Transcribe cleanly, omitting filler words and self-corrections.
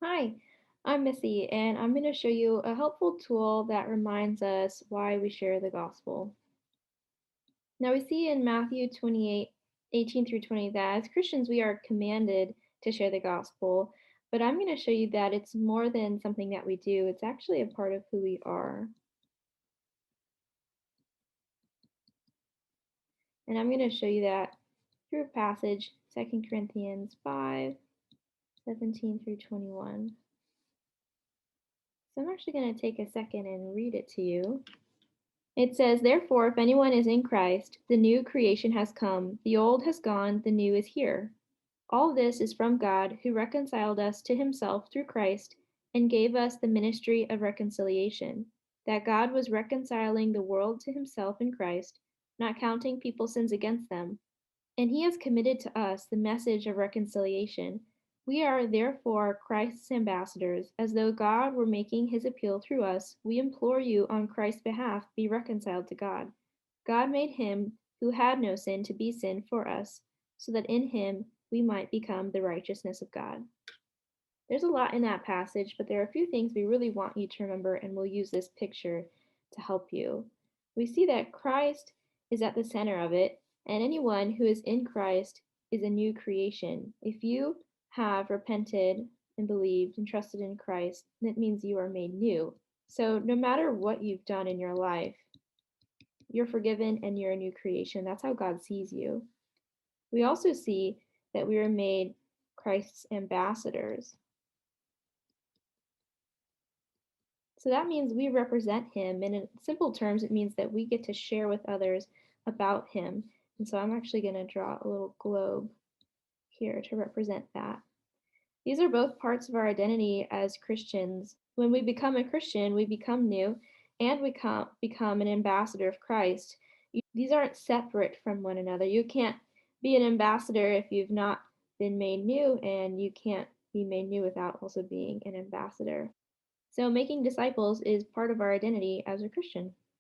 Hi, I'm Missy, and I'm going to show you a helpful tool that reminds us why we share the gospel. Now, we see in Matthew 28:18 through 20 that as Christians we are commanded to share the gospel, but I'm going to show you that it's more than something that we do, it's actually a part of who we are. And I'm going to show you that through a passage, 2 Corinthians 5:17 through 21. So I'm actually going to take a second and read it to you. It says, "Therefore, if anyone is in Christ, the new creation has come, the old has gone, the new is here. All this is from God, who reconciled us to himself through Christ and gave us the ministry of reconciliation, that God was reconciling the world to himself in Christ, not counting people's sins against them. And he has committed to us the message of reconciliation. We are therefore Christ's ambassadors, as though God were making his appeal through us. We implore you on Christ's behalf, be reconciled to God. God made him who had no sin to be sin for us, so that in him we might become the righteousness of God." There's a lot in that passage, but there are a few things we really want you to remember, and we'll use this picture to help you. We see that Christ is at the center of it, and anyone who is in Christ is a new creation. If you have repented and believed and trusted in Christ, that means you are made new. So no matter what you've done in your life, you're forgiven and you're a new creation. That's how God sees you. We also see that we are made Christ's ambassadors. So that means we represent him. And in simple terms, it means that we get to share with others about him. And so I'm actually going to draw a little globe here to represent that. These are both parts of our identity as Christians. When we become a Christian, we become new and we become an ambassador of Christ. These aren't separate from one another. You can't be an ambassador if you've not been made new, and you can't be made new without also being an ambassador. So making disciples is part of our identity as a Christian.